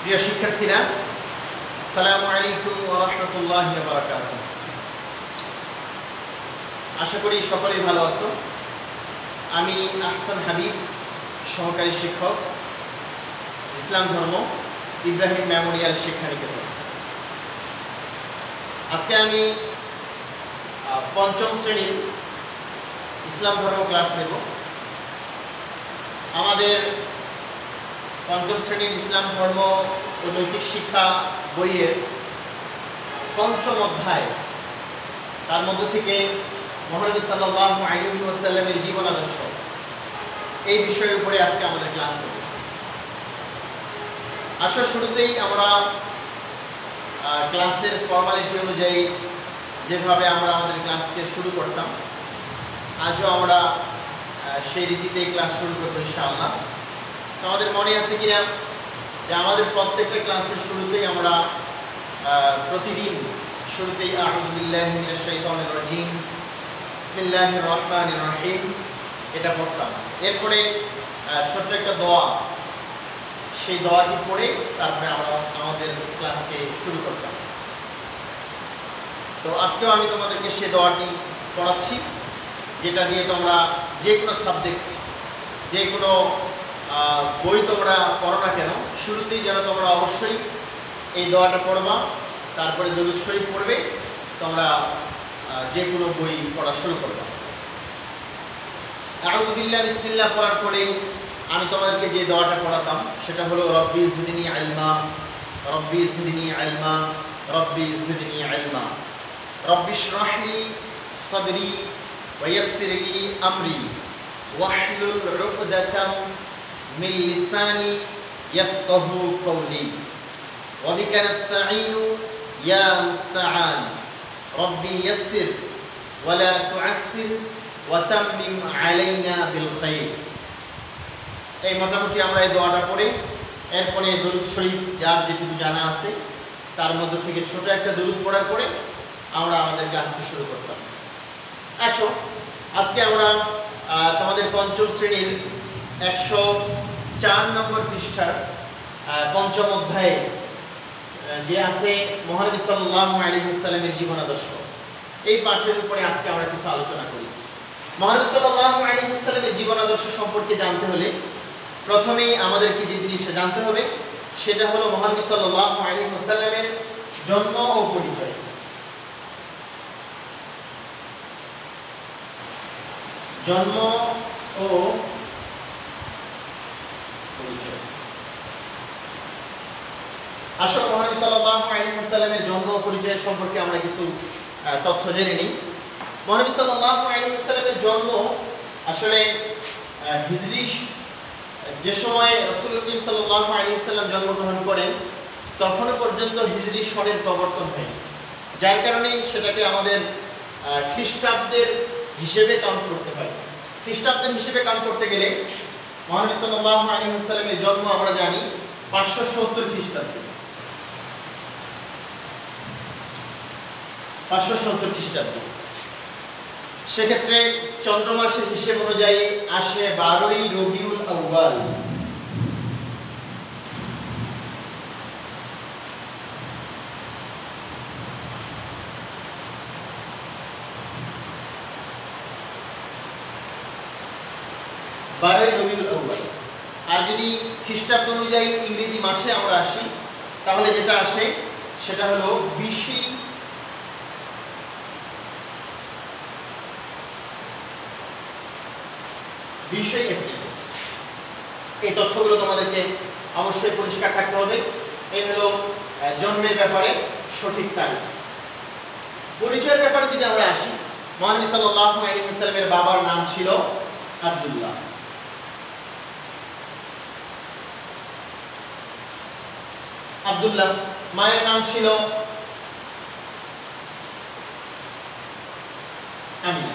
প্রিয় শিক্ষার্থীরা, আসসালামু আলাইকুম ওয়া রাহমাতুল্লাহি ওয়া বারাকাতুহু। আশা করি সকলেই ভালো আছো। আমি আহসান হাবিব, সহকারী শিক্ষক, ইসলাম ধর্ম, ইব্রাহিম মেমোরিয়াল শিক্ষানিকেতন। আজকে আমি পঞ্চম শ্রেণীর ইসলাম ধর্ম ক্লাস নেব। আমাদের পঞ্চম শ্রেণীর ইসলাম ধর্ম ও নৈতিক শিক্ষা বইয়ের পঞ্চম অধ্যায়, তার মধ্য থেকে মহানবী সাল্লাল্লাহু আলাইহি ওয়াসাল্লামের জীবন আদর্শ, এই বিষয়ের উপরে আজকে আমাদের ক্লাস হবে। আসলে শুরুতেই আমরা ক্লাসের ফর্মালিটি অনুযায়ী যেভাবে আমরা আমাদের ক্লাসকে শুরু করতাম, আজও আমরা সেই রীতিতেই ক্লাস শুরু করবো ইনশাআল্লাহ। তো আমাদের মনে আছে কিনা যে আমাদের প্রত্যেকটা ক্লাসের শুরুতেই আমরা প্রতিদিন শুরুতেই আউযু বিল্লাহি মিনাশ শাইতানির রাজিম, বিসমিল্লাহির রহমানির রহিম এটা পড়তাম। এরপরে ছোট্ট একটা দোয়া, সেই দোয়াটি পড়ে তারপরে আমরা আমাদের ক্লাসকে শুরু করতাম। তো আজকেও আমি তোমাদেরকে সেই দোয়াটি পড়াচ্ছি, যেটা দিয়ে তোমরা যে কোনো সাবজেক্ট, যে কোনো বই তোমরা পড়ো না কেন, শুরুতেই যেন তোমরা অবশ্যই এই দোয়াটা পড়বা, তারপরে দরুদ শরীফ পড়বে, তোমরা যে কোনো বই পড়া শুরু করবা। আউযু বিল্লাহি বিসমিল্লাহ পড়ার পরেই আমি তোমাদেরকে যে দোয়াটা পড়াতাম সেটা হলো রব্বি জিদনি ইলমা, রব্বি জিদনি ইলমা, রব্বি জিদনি ইলমা, রব্বি ইশরাহ লি সাদরি ওয়া ইয়াসসির লি আমরি ওয়াহলুল উকদাতাম মিন লিসানি ইয়াফকাহু কওলি ওয়া বিকা নাস্তাঈনু ইয়া মুস্তাআন রব্বি ইয়াসসির ওয়া লা তুআসসির ওয়া তাম্মিম আলাইনা বিল খাইর। এই মোটামুটি আমরা এই দোয়াটা পড়ে এরপরে দরুদ শরীফ যার যেটুকু জানা আছে তার মধ্যে থেকে ছোট একটা দরুদ পড়ার পরে আমরা আমাদের ক্লাসটি শুরু করতাম। আসো আজকে আমরা তোমাদের পঞ্চম শ্রেণীর 104 নম্বর পৃষ্ঠার পঞ্চম অধ্যায়ে যে আছে মহানবী সাল্লাল্লাহু আলাইহি ওয়াসাল্লামের জীবন আদর্শ, এই পাঠের উপরে আজকে আমরা কিছু আলোচনা করি। মহানবী সাল্লাল্লাহু আলাইহি ওয়াসাল্লামের জীবন আদর্শ সম্পর্কে জানতে হলে প্রথমেই আমাদেরকে যে জিনিসটা জানতে হবে সেটা হলো মহানবী সাল্লাল্লাহু আলাইহি ওয়াসাল্লামের জন্ম ও পরিচয়। জন্ম ও পরিচয়। আসলে মহানবী সাল্লাল্লাহু আলাইহি ওয়াসাল্লামের জন্ম ও পরিচয় সম্পর্কে আমরা কিছু তথ্য জেনে নিই। মহানবী সাল্লাল্লাহু আলাইহি ওয়াসাল্লামের জন্ম আসলে হিজরি, যে সময় রাসূলুল্লাহ সাল্লাল্লাহু আলাইহি ওয়াসাল্লাম জন্মগ্রহণ করেন তখনও পর্যন্ত হিজরি সনের প্রবর্তন হয়নি, যার কারণে সেটাকে আমাদের খ্রিস্টাব্দের হিসেবে কাউন্ট করতে হয়। খ্রিস্টাব্দের হিসেবে কাউন্ট করতে গেলে মহানবী সাল্লাল্লাহু আলাইহি ওয়াসাল্লামের জন্ম আমরা জানি 570 খ্রিস্টাব্দে, 570 খ্রিস্টাব্দে। সেক্ষেত্রে চন্দ্রমাসের হিসেব অনুযায়ী আসে 12ই রবিউল আউয়াল। আর যদি খ্রিস্টাব্দ অনুযায়ী ইংরেজি মাসে আমরা আসি তাহলে যেটা আসে সেটা হলো 20ই এপ্রিল। এই তথ্যগুলো তোমাদেরকে অবশ্যই পরিষ্কার থাকতে হবে। এই হলো জন্মের ব্যাপারে সঠিক তারিখ। পরিচয়ের ব্যাপারে যদি আমরা আসি, মহানবী সাল্লাল্লাহু আলাইহি ওয়াসাল্লামের বাবার নাম ছিল আব্দুল্লাহ। মায়ের নাম ছিল আমিনা।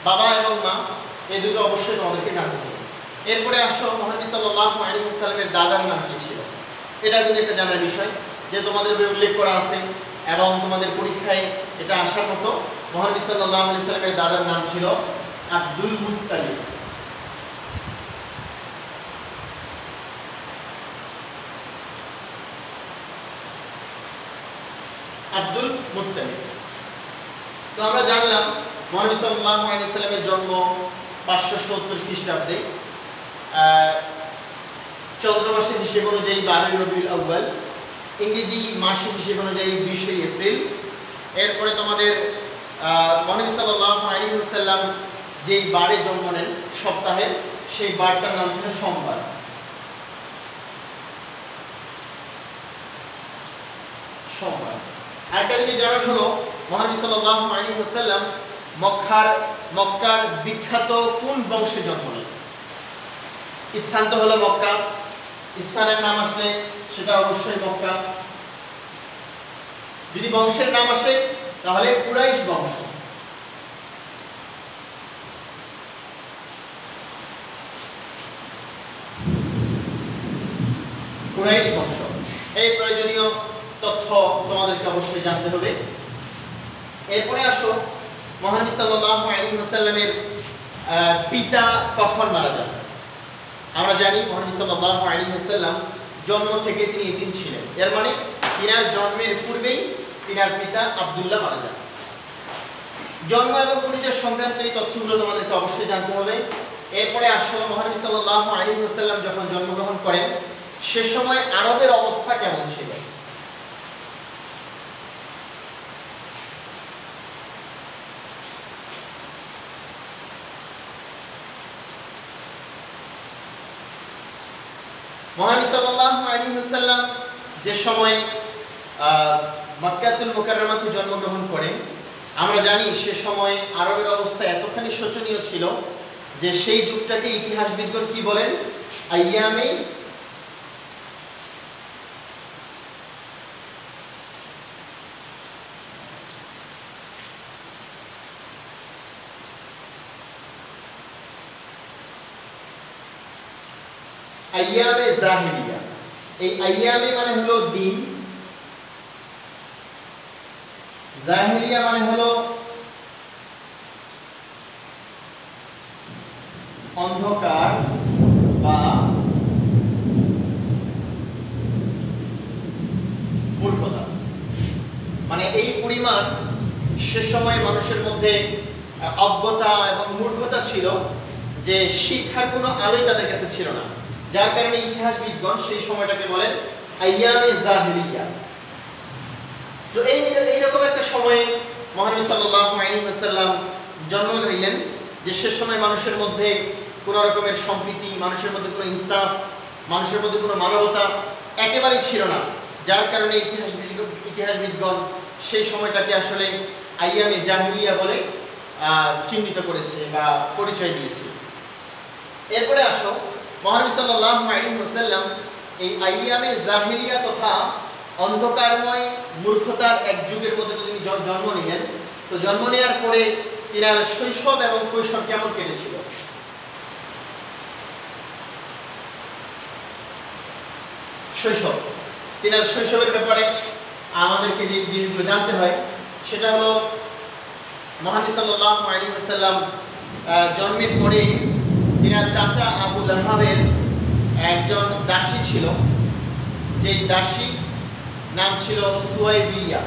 বাবা এবং মা এই দুটো অবশ্যই তোমাদেরকে জানতে হবে। এরপরে আসো মহানবী সাল্লাল্লাহু আলাইহি ওয়াসাল্লামের দাদার নাম কি ছিল, এটা কিন্তু একটা জানার বিষয়, যে তোমাদের বইয়ে উল্লেখ করা আছে এবং তোমাদের পরীক্ষায় এটা আসার মতো। মহানবী সাল্লাল্লাহু আলাইহি ওয়াসাল্লামের দাদার নাম ছিল আব্দুল মুত্তালিব। Abdul Muttalib. তো আমরা জানলাম মহানবী সাল্লাল্লাহু আলাইহি ওয়াসাল্লামের জন্ম 570 খ্রিস্টাব্দে, চন্দ্র মাসের হিসেব অনুযায়ী 12 রবিউল আউয়াল, ইংরেজি মাসের হিসেব অনুযায়ী 20 এপ্রিল। এরপরে তোমাদের মহানবী সাল্লাল্লাহু আলাইহি ওয়াসাল্লাম যেই বারে জন্ম নেন সপ্তাহের, সেই বারটার নাম ছিল সোমবার। সোমবার। আরেকটা জিনিস জানার হলো মহানবী সাল্লাল্লাহু আলাইহি ওয়াসাল্লাম মক্কার বিখ্যাত কোন বংশে জন্ম নেন? স্থান তো হলো মক্কা, স্থানের নাম আসলে সেটা অবশ্যই মক্কা। যদি বংশের নাম আসে তাহলে কুরাইশ বংশ। কুরাইশ বংশ, এই প্রয়োজনীয় তথ্য তোমাদেরকে অবশ্যই জানতে হবে। এরপরে আসো মহানবী সাল্লাল্লাহু আলাইহি ওয়াসাল্লামের পিতা কখন মারা যান? আমরা জানি মহানবী সাল্লাল্লাহু আলাইহি ওয়াসাল্লাম জন্ম থেকে তিনি এতিম ছিলেন, এর মানে তিনার জন্মের পূর্বেই তিনার পিতা আব্দুল্লাহ মারা যান। জন্ম এবং পরিচয় সংক্রান্ত এই তথ্যগুলো তোমাদেরকে অবশ্যই জানতে হবে। এরপরে আসো মহানবী সাল্লাল্লাহু আলাইহি ওয়াসাল্লাম যখন জন্মগ্রহণ করেন সে সময় আরবের অবস্থা কেমন ছিল? মহানবী সাল্লাল্লাহু আলাইহি ওয়াসাল্লাম যে সময় মক্কাতুল মুকাররমাতে জন্মগ্রহণ করেন, আমরা জানি সে সময় আরবের অবস্থা এতখানি শোচনীয় ছিল যে সেই যুগটাকে ইতিহাসবিদগণ কি বলেন? আইয়ামে আইয়ামে জাহিলিয়া। এই আইয়ামে মানে হলো দিন, জাহিলিয়া মানে হলো অন্ধকার বা মূর্খতা। মানে এই পরিমাণ সে সময় মানুষের মধ্যে অজ্ঞতা এবং মূর্খতা ছিল যে শিক্ষার কোনো আলোই তাদের কাছে ছিল না, যার কারণে ইতিহাসবিদগণ সেই সময়টাকে বলেন আইয়ামে জাহিলিয়া। তো এইরকম একটা সময়ে মহানবী সাল্লাল্লাহু আলাইহি ওয়াসাল্লাম জন্ম নিলেন যে সে সময় মানুষের মধ্যে কোনো রকমের সম্প্রীতি, মানুষের মধ্যে কোনো ইনসাফ, মানুষের মধ্যে কোনো মানবতা একেবারেই ছিল না, যার কারণে ইতিহাসবিদগণ সেই সময়টাকে আসলে আইয়ামে জাহিলিয়া বলে চিহ্নিত করেছে বা পরিচয় দিয়েছে। এরপরে আসো মহানবী সাল্লাল্লাহু আলাইহি ওয়াসাল্লাম এই আইয়ামে জাহিলিয়া তথা অন্ধকারময় মূর্খতার এক যুগের মধ্যে তিনি জন্ম নিলেন। তো জন্ম নেওয়ার পরে তিনার শৈশব এবং কৈশোর কেমন কেটেছিল? শৈশব, তিনার শৈশবের ব্যাপারে আমাদেরকে যে জিনিসগুলো জানতে হয় সেটা হলো মহানবী সাল্লাল্লাহু আলাইহি ওয়াসাল্লাম জন্মের পরে তিনার চাচা আবু লাহাবের একজন দাসী ছিল, যেই দাসী নাম ছিল সুয়াইবিয়া,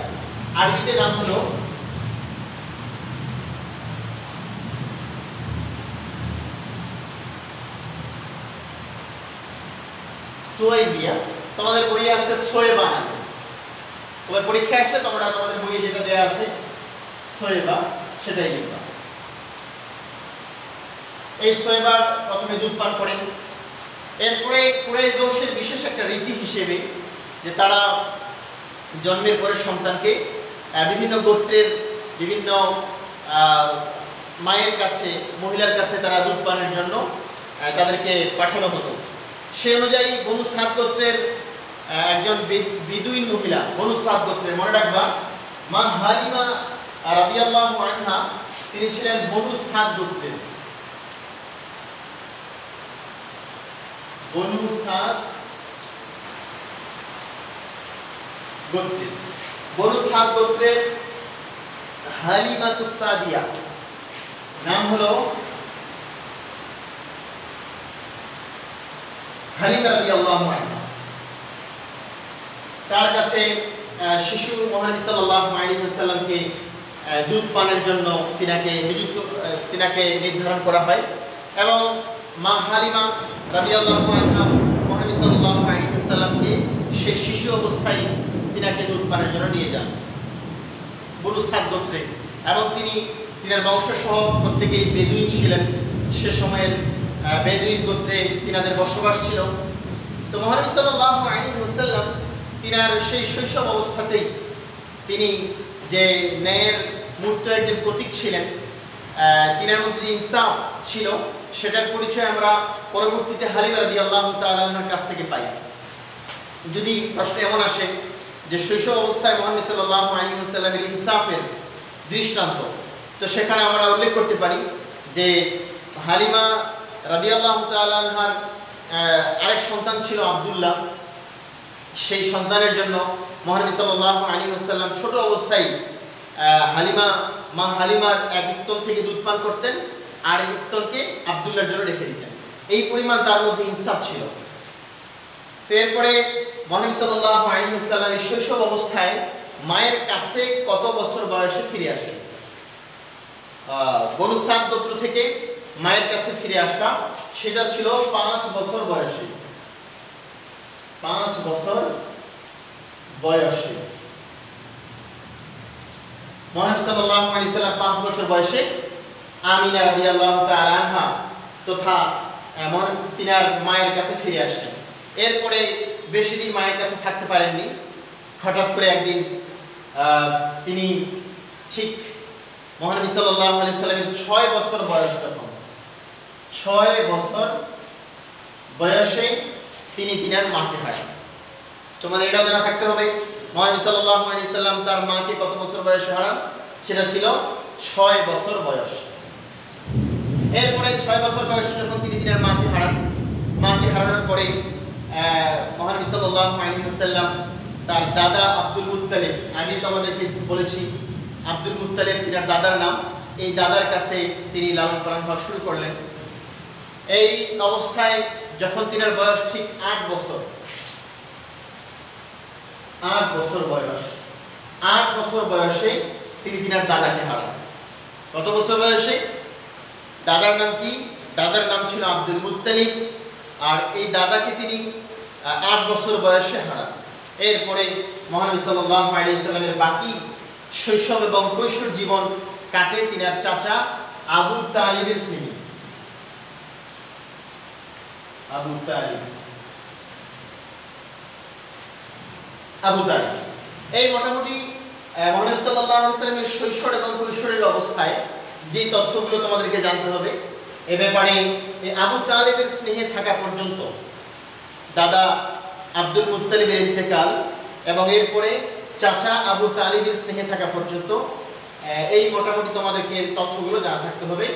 আরবিতে নাম হলো সুয়াইবিয়া। তোমাদের বইয়ে আছে সোয়েবা নাম, তবে পরীক্ষা আসলে তোমরা তোমাদের বইয়ে যেটা দেওয়া আছে সোয়েবা সেটাই লিখবা। এই সোয়েবার প্রথমে দুধ পান করেন। এরপরে কুরাইশ বংশের বিশেষ একটা রীতি হিসেবে যে তারা জন্মের পরে সন্তানকে বিভিন্ন গোত্রের বিভিন্ন মায়ের কাছে, মহিলার কাছে তারা দুধ পানের জন্য তাদেরকে পাঠানো হতো। সে অনুযায়ী বনু সাদ গোত্রের একজন বিদুইন মহিলা, বনু সাদ গোত্রের, মনে রাখবা মা হালিমা রাদিয়াল্লাহু আনহা, তিনি ছিলেন বনু সাদ গোত্রের। বনু সাদ গোত্রের, বনু সাদ গোত্রের হালিমাতুস সাদিয়া নাম হলো হালিমা রাদিয়াল্লাহু আনহা। তার কাছে শিশু মহানবী সাল্লাল্লাহু আলাইহি ওয়াসাল্লামকে দুধ পানের জন্য তিনাকে নির্ধারণ করা হয় এবং মা হালিমা রাদিয়াল্লাহু আনহা মহানবী সাল্লাল্লাহু আলাইহি ওয়াসাল্লামকে সেই শিশু অবস্থায় তিনাকে দুধ পানের জন্য নিয়ে যান বনু সাদ গোত্রে, এবং তিনার বংশসহ প্রত্যেকেই বেদুইন ছিলেন। সে সময়ের বেদুইন গোত্রে তিনাদের বসবাস ছিল। তো মহানবী সাল্লাল্লাহু আলাইহি ওয়াসাল্লাম তিনার সেই শৈশব অবস্থাতেই তিনি যে ন্যায়ের মূর্ত একজন প্রতীক ছিলেন, তিনার মধ্যে যে ইনসাফ ছিল সেটার পরিচয় আমরা পরবর্তীতে হালিমা রাদিয়াল্লাহু তাআলা আনহার কাছ থেকে পাই। যদি প্রশ্ন এমন আসে যে শৈশব অবস্থায় মহানবী সাল্লাল্লাহু আলাইহি ওয়াসাল্লামের ইনসাফের দৃষ্টান্ত, তো সেখানে আমরা উল্লেখ করতে পারি যে হালিমা রাদিয়াল্লাহু তাআলা আনহার আরেক সন্তান ছিল আব্দুল্লাহ। সেই সন্তানের জন্য মহানবী সাল্লাল্লাহু আলাইহি ওয়াসাল্লাম ছোট অবস্থায় মা হালিমার এক স্তন থেকে দুধ পান করতেন, আর এক স্তনকে আব্দুল্লাহর জন্য রেখে দিতেন। এই পরিমাণ তার মধ্যে ইনসাফ ছিল। তো এরপরে মহানবী সাল্লাল্লাহু আলাইহি ওয়াসাল্লাম এই শৈশব অবস্থায় মায়ের কাছে কত বছর বয়সে ফিরে আসেন? বনু সাদ গোত্র থেকে মায়ের কাছে ফিরে আসা সেটা ছিল 5 বছর বয়সে। 5 বছর বয়সে মহানবী সাল্লাল্লাহু আলাইহি ওয়াসাল্লাম 5 বছর বয়সে আমিনা রাদিয়াল্লাহু তাআলা আনহা তথা তিনার মায়ের কাছে ফিরে আসেন। এরপরে বেশি দিন মায়ের কাছে থাকতে পারেননি। হঠাৎ করে একদিন তিনি ঠিক মহানবী সাল্লাল্লাহু আলাইহি ওয়াসাল্লামের 6 বছর বয়স, তখন 6 বছর বয়সে তিনি তিনার মাকে হারান। তোমাদের এটাও জানা থাকতে হবে মহানবী সাল্লাল্লাহু আলাইহি ওয়াসাল্লাম তার মাকে কত বছর বয়সে হারান? সেটা ছিল 6 বছর বয়স। এরপরে 6 বছর বয়সে যখন তিনি তিনার মাকে হারানোর পরে মহানবী সাল্লাল্লাহু আলাইহি ওয়াসাল্লাম তার দাদা আব্দুল মুত্তালিব, আগে তো আমাদেরকে বলেছি আব্দুল মুত্তালিব তিনার দাদার নাম, এই দাদার কাছে তিনি লালন পালন হওয়া শুরু করলেন। এই অবস্থায় যখন তিনার বয়স ঠিক 8 বছর বয়সে তিনি তিনার দাদাকে হারান। কত বছর বয়সে? দাদার নাম কি? দাদার নাম ছিল আব্দুল মুত্তালিব, আর এই দাদাকে তিনি 8 বছর বয়সে হারান। এরপরে মহানবী সাল্লাল্লাহু আলাইহি ওয়াসাল্লামের বাকি শৈশব এবং কৈশোর জীবন কাটে তিনার চাচা আবু তালিবের স্নেহে। আবু তালিব এই মোটামুটি মহানবী সাল্লাল্লাহু আলাইহি ওয়াসাল্লামের শৈশব এবং কৈশোরের অবস্থায় যে তথ্যগুলো তোমাদেরকে জানতে হবে এ ব্যাপারে, আবু তালিবের স্নেহে থাকা পর্যন্ত দাদা আব্দুল মুত্তালিবের ইন্তেকাল এবং এরপরে চাচা আবু তালিবের স্নেহে থাকা পর্যন্ত এই মোটামুটি তোমাদেরকে তথ্যগুলো জানা থাকতে হবে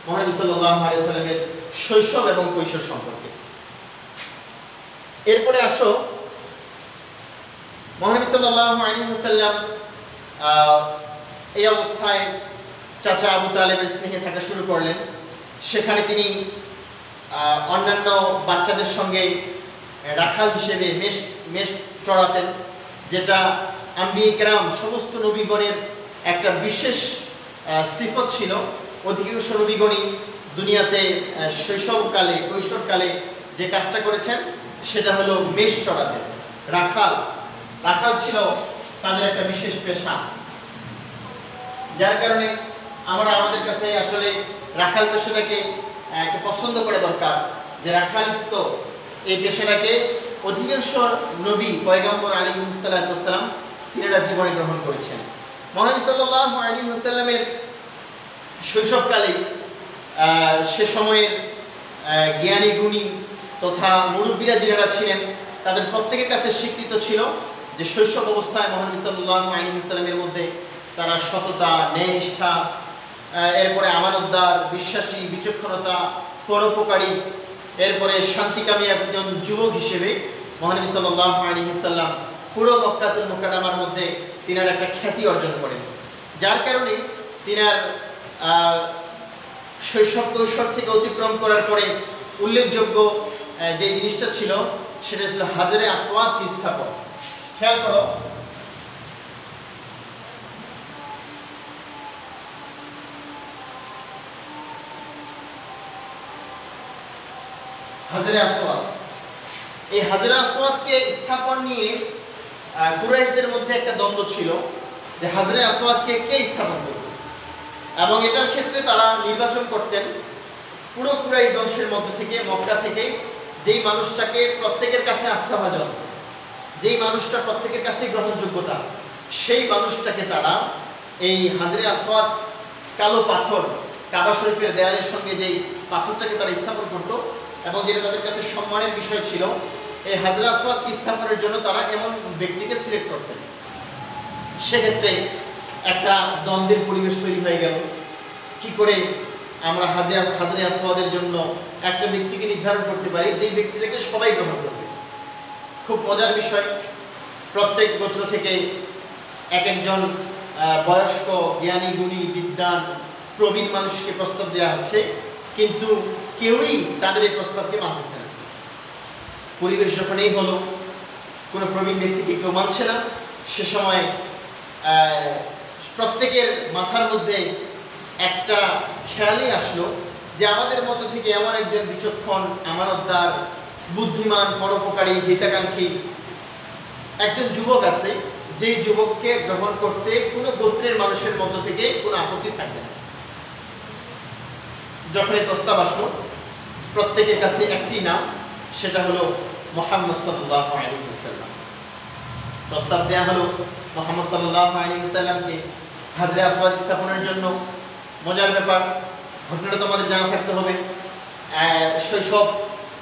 মহানবী সাল্লাল্লাহু আলাইহি ওয়াসাল্লামের শৈশব এবং কৈশোর সম্পর্কে। এরপরে আসো মহানবী সাল্লাল্লাহু আলাইহি ওয়াসাল্লাম এই অবস্থায় চাচা আবু তালিবের স্নেহে থাকা শুরু করলেন। সেখানে তিনি অন্যান্য বাচ্চাদের সঙ্গে রাখাল হিসেবে মেষ চড়াতেন, যেটা আম্বিয়া কেরাম সমস্ত নবীগণের একটা বিশেষ সিফত ছিল। অধিকাংশ নবীগণই দুনিয়াতে শৈশবকালে কৈশোরকালে যে কাজটা করেছেন সেটা হলো মেষ চড়াতেন। রাখাল ছিল তাদের একটা বিশেষ পেশা, যার কারণে আমরা আমাদের কাছে আসলে রাখাল পেশাটাকে পছন্দ করা দরকার, যে রাখালিত্ব এই পেশাটাকে অধিকাংশ নবী পয়গম্বর আলাইহিস সালাম তিনারা জীবনে গ্রহণ করেছেন। মহানবী সাল্লাল্লাহু আলাইহি ওয়াসাল্লামের শৈশবকালে সে সময়ের জ্ঞানী গুণী তথা মুরব্বীরা যারা ছিলেন তাদের প্রত্যেকের কাছে স্বীকৃত ছিল যে শৈশব অবস্থায় মহানবী সাল্লাল্লাহু আলাইহি ওয়াসাল্লামের মধ্যে তারা সততা, ন্যায়নিষ্ঠা, এরপরে আমানতদার, বিশ্বাসী, বিচক্ষণতা, পরোপকারী, এরপরে শান্তিকামী একজন যুবক হিসেবে মহানবী সাল্লাল্লাহু আলাইহি ওয়াসাল্লাম পুরো মক্কাতুল মুকাররমার মধ্যে তিনার একটা খ্যাতি অর্জন করেন। যার কারণে তিনার শৈশব কৈশোর থেকে অতিক্রম করার পরে উল্লেখযোগ্য যে জিনিসটা ছিল সেটা ছিল হাজরে আসওয়াদ স্থাপন। খেয়াল করো, হাজরে আসওয়াদ। এই হাজরে আসওয়াদকে স্থাপন নিয়ে কুরাইশদের মধ্যে একটা দ্বন্দ্ব ছিল যে হাজরে আসওয়াদকে কে স্থাপন করবে, এবং এটার ক্ষেত্রে তারা নির্বাচন করতেন পুরো কুরাইশ বংশের মধ্যে থেকে, মক্কা থেকে যেই মানুষটাকে প্রত্যেকের কাছে আস্থাভাজন, যেই মানুষটা প্রত্যেকের কাছে গ্রহণযোগ্যতা, সেই মানুষটাকে তারা এই হাজরে আসওয়াদ, কালো পাথর, কাবা শরীফের দেয়ালের সঙ্গে যেই পাথরটাকে তারা স্থাপন করত এবং যেটা তাদের কাছে সম্মানের বিষয় ছিল, এই হাজরে আসওয়াদ স্থাপনের জন্য তারা এমন ব্যক্তিকে সিলেক্ট করতেন। সেক্ষেত্রে একটা দ্বন্দ্বের পরিবেশ তৈরি হয়ে গেল, কি করে আমরা হাজরে আসওয়াদের জন্য একটা ব্যক্তিকে নির্ধারণ করতে পারি যেই ব্যক্তিটাকে সবাই গ্রহণ করবে। খুব মজার বিষয়, প্রত্যেক গোত্র থেকে এক একজন বয়স্ক, জ্ঞানী, গুণী, বিদ্বান, প্রবীণ মানুষকে প্রস্তাব দেওয়া হচ্ছে, কিন্তু কেউই তাদের এই প্রস্তাবকে মানতেছে না। পরিবেশ যখন এই হলো, কোনো প্রবীণ ব্যক্তিকে কেউ মানছে না, সে সময় প্রত্যেকের মাথার মধ্যে একটা খেয়ালই আসলো যে আমাদের মধ্য থেকে এমন একজন বিচক্ষণ, আমানতদার, বুদ্ধিমান, পরোপকারী, হিতাকাঙ্ক্ষী একজন যুবক আছে, যেই যুবককে গ্রহণ করতে কোনো গোত্রের মানুষের মধ্য থেকে কোনো আপত্তি থাকবে না। যখন এই প্রস্তাব আসলো, প্রত্যেকের কাছে একটি নাম, সেটা হলো মুহাম্মদ সাল্লাল্লাহু আলাইহি ওয়াসাল্লাম। প্রস্তাব দেয়া হলো মুহাম্মদ সাল্লাল্লাহু আলাইহি ওয়াসাল্লামকে হাজরে আসওয়াদ স্থাপনের জন্য। মজার ব্যাপার, ঘটনাটা তোমাদের জানা থাকতে হবে। শৈশব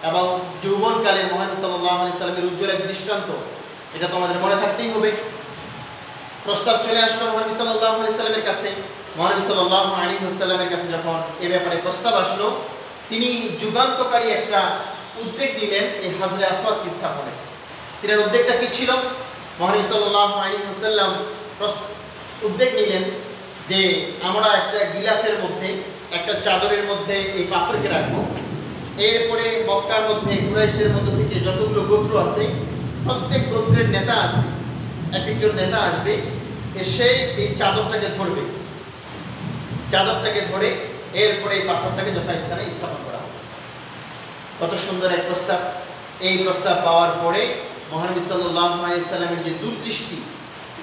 এবং যৌবনকালের মুহাম্মদ সাল্লাল্লাহু আলাইহি ওয়াসাল্লামের উজ্জ্বল এক দৃষ্টান্ত, এটা তোমাদের মনে থাকতেই হবে। প্রস্তাব চলে আসলো মুহাম্মদ সাল্লাল্লাহু আলাইহি ওয়াসাল্লামের কাছে। মুহাম্মদ সাল্লাল্লাহু আলাইহি ওয়াসাল্লামের কাছে যখন এ ব্যাপারে প্রস্তাব আসলো, তিনি যুগান্তকারী একটা উদ্যোগ নিলেন এই হাজরে আসওয়াদ স্থাপনে। তিনার উদ্যোগটা কি ছিল? মুহাম্মদ সাল্লাল্লাহু আলাইহি ওয়াসাল্লাম উদ্যোগ নিলেন যে আমরা একটা গিলাফের মধ্যে, একটা চাদরের মধ্যে এই পাথরকে রাখবো। এরপরে মক্কার মধ্যে কুরাইশদের মধ্য থেকে যতগুলো গোত্র আছে, প্রত্যেক গোত্রের নেতা আসবে, এক একজন নেতা আসবে, এসে এই চাদরটাকে ধরবে, চাদরটাকে ধরে এরপরে এই পাথরটাকে যথাস্থানে স্থাপন করা হবে। কত সুন্দর এক প্রস্তাব! এই প্রস্তাব পাওয়ার পরে মহানবী সাল্লাল্লাহু আলাইহি ওয়াসাল্লামের যে দূরদৃষ্টি,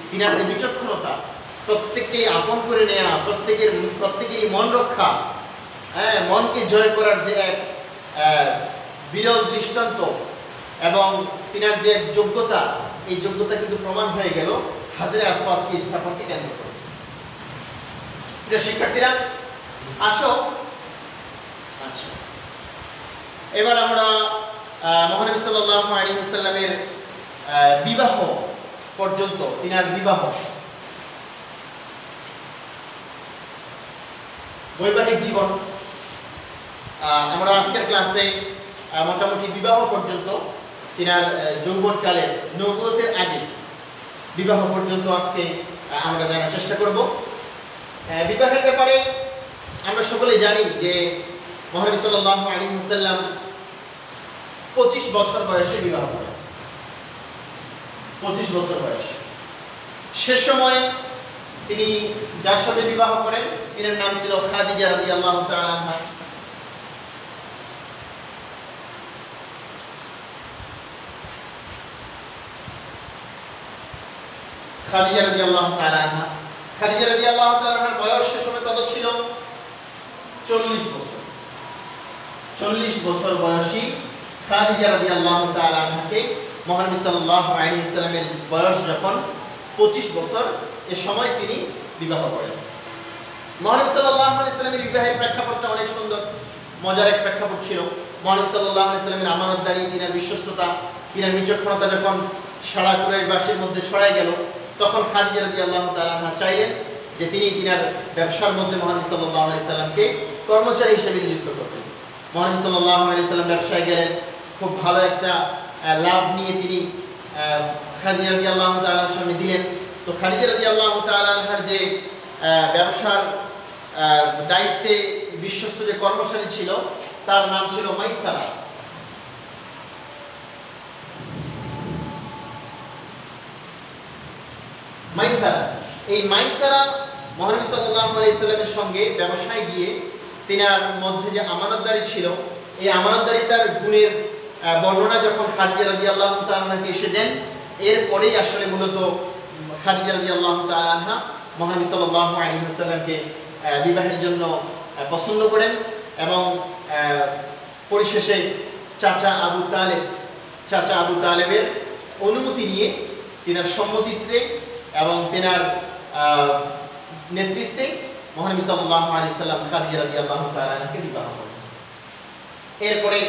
তিনার যে বিচক্ষণতা, প্রত্যেককে আপন করে নেয়া, প্রত্যেকেরই মন রক্ষা, মনকে জয় করার যে এক বিরল দৃষ্টান্ত, এবং তিনার যে যোগ্যতা, এই যোগ্যতা কিন্তু প্রমাণ হয়ে গেল হাজরে আসওয়াদকে স্থাপনকে কেন্দ্র করে। প্রিয় শিক্ষার্থীরা, আসো। আচ্ছা, এবার আমরা মহানবী সাল্লাল্লাহু আলাইহি ওয়াসাল্লামের বিবাহ পর্যন্ত, তিনার বিবাহ, বৈবাহিক জীবন, আমরা আজকের ক্লাসে মোটামুটি বিবাহ পর্যন্ত, তিনার যৌবনকালের, নবুয়তের আগে বিবাহ পর্যন্ত আজকে আমরা জানার চেষ্টা করব। বিবাহের ব্যাপারে আমরা সকলেই জানি যে মহানবী সাল্লাল্লাহু আলাইহি ওয়াসাল্লাম 25 বছর বয়সে বিবাহ করেন। 25 বছর বয়স। সে সময় তিনি যার সাথে বিবাহ করেন, তিনার নাম ছিল খাদিজা রাদিয়াল্লাহু তাআলা আনহা। খাদিজা রাদিয়াল্লাহু তাআলা আনহা। খাদিজা রাদিয়াল্লাহু তাআলা আনহার বয়স সে সময় কত ছিল? 40 বছর। 40 বছর বয়সী খাদিজা রাদিয়াল্লাহু তাআলা আনহাকে মহানবী সাল্লাল্লাহু আলাইহি ওয়াসাল্লামের বয়স যখন 25 বছর, এ সময় তিনি বিবাহ করেন। মহানবী সাল্লাল্লাহু আলাইহি ওয়াসাল্লামের বিবাহের প্রেক্ষাপটটা অনেক সুন্দর, মজার এক প্রেক্ষাপট ছিল। মহানবী সাল্লাল্লাহু আলাইহি ওয়াসাল্লামের আমানতদারি, তিনার বিশ্বস্ততা, তিনার বিচক্ষণতা যখন সারা কুরাইশবাসীর মধ্যে ছড়ায় গেল, তখন খাদিজা রাদিয়াল্লাহু তাআলা আনহা চাইলেন যে তিনি তিনার ব্যবসার মধ্যে মহানবী সাল্লাল্লাহু আলাইহি ওয়াসাল্লামকে কর্মচারী হিসেবে নিযুক্ত করতেন। মহানবী সাল্লাল্লাহু আলাইহি ওয়াসাল্লাম ব্যবসায় গেলেন, খুব ভালো একটা লাভ নিয়ে তিনি খাদিজা রাদিয়াল্লাহু তাআলার সামনে দিলেন। তো খাদিজা রাদিয়াল্লাহু তাআলা আনহার যে ব্যবসার দায়িত্বে বিশ্বস্ত যে কর্মচারী ছিল, তার নাম ছিল মাইসারা। মাইসারা, এই মাইসারা মহানবী সাল্লাল্লাহু আলাইহি ওয়াসাল্লামের সঙ্গে ব্যবসায় গিয়ে তিনার মধ্যে যে আমানতদারি ছিল, এই আমানতদারিতার গুণের বর্ণনা যখন খাদিজা রাদিয়াল্লাহু তাআলা আনহাকে এসে দেন, এরপরেই আসলে মূলত খাদিজা রাদিয়াল্লাহু তাআলা আনহা মহানবী সাল্লাল্লাহু আলাইহি ওয়াসাল্লামকে বিবাহের জন্য পছন্দ করেন এবং পরিশেষে চাচা আবু তালেবের অনুমতি নিয়ে তিনার সম্মতিতে এবং তিনার নেতৃত্বে মহানবী সাল্লাল্লাহু আলাইহি ওয়াসাল্লাম খাদিজা রাদিয়াল্লাহু তাআলা আনহাকে বিবাহ করেন। এরপরে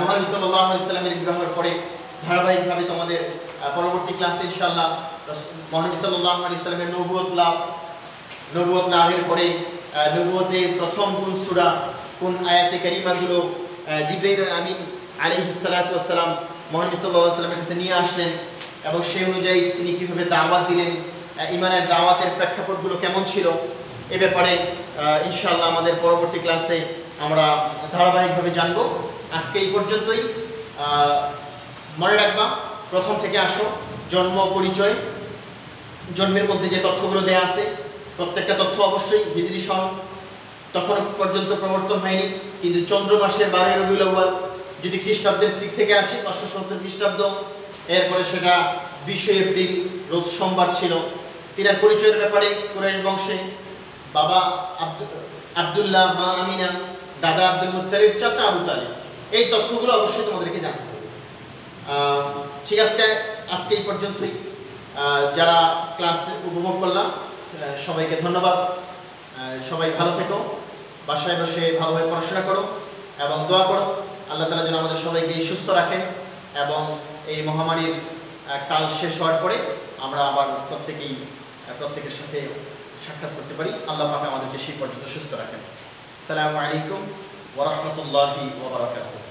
মহানবী সাল্লাল্লাহু আলাইহি ওয়াসাল্লামের বিবাহের পরে ধারাবাহিকভাবে তোমাদের পরবর্তী ক্লাসে ইনশাআল্লাহ মহানবী সাল্লাল্লাহু আলাইহি ওয়াসাল্লামের নবুয়ত লাভের পরে নবুয়তে প্রথম কোন সূরা কোন আয়াতে কারিমাগুলো জিবরাইল আমিন আলাইহিস সালাতু ওয়াস সালাম মহানবী সাল্লাল্লাহু আলাইহি ওয়াসাল্লামের কাছে নিয়ে আসলেন এবং সেই অনুযায়ী তিনি কিভাবে দাওয়াত দিলেন, ঈমানের দাওয়াতের প্রেক্ষাপটগুলো কেমন ছিল, এ ব্যাপারে ইনশাআল্লাহ আমাদের পরবর্তী ক্লাসে আমরা ধারাবাহিকভাবে জানব। আজকে এই পর্যন্তই। মনে রাখবা, প্রথম থেকে আসো, জন্ম পরিচয়, জন্মের মধ্যে যে তথ্যগুলো দেয়া আছে প্রত্যেকটা তথ্য অবশ্যই হিজরি সন তখন পর্যন্ত প্রবর্তন হয়নি, কিন্তু চন্দ্র মাসের 12 রবিউল আউয়াল যদি খ্রিস্টাব্দের দিক থেকে আসে 570 খ্রিস্টাব্দ, এরপরে সেটা 20 এপ্রিল রোজ সোমবার ছিল। তিনার পরিচয়ের ব্যাপারে কুরাইশ বংশে বাবা আব্দুল্লাহ, মা আমিনা, দাদা আব্দুল মুত্তালিব, চাচা আবু তালিব, এই তথ্যগুলো অবশ্যই তোমাদেরকে জানতে হবে। ঠিক আছে, আজকে এই পর্যন্তই। যারা ক্লাস উপভোগ করলাম সবাইকে ধন্যবাদ। সবাই ভালো থেকো, বাসায় বসে ভালোভাবে পড়াশোনা করো এবং দোয়া করো আল্লাহ তাআলা যেন আমাদের সবাইকে সুস্থ রাখেন এবং এই মহামারীর কাল শেষ হওয়ার পরে আমরা আবার প্রত্যেকের সাথে সাক্ষাৎ করতে পারি। আল্লাহ পাক আমাদেরকে সেই পর্যন্ত সুস্থ রাখেন। আসসালামু আলাইকুম ওয়া রাহমাতুল্লাহি ওয়া বারাকাতুহু।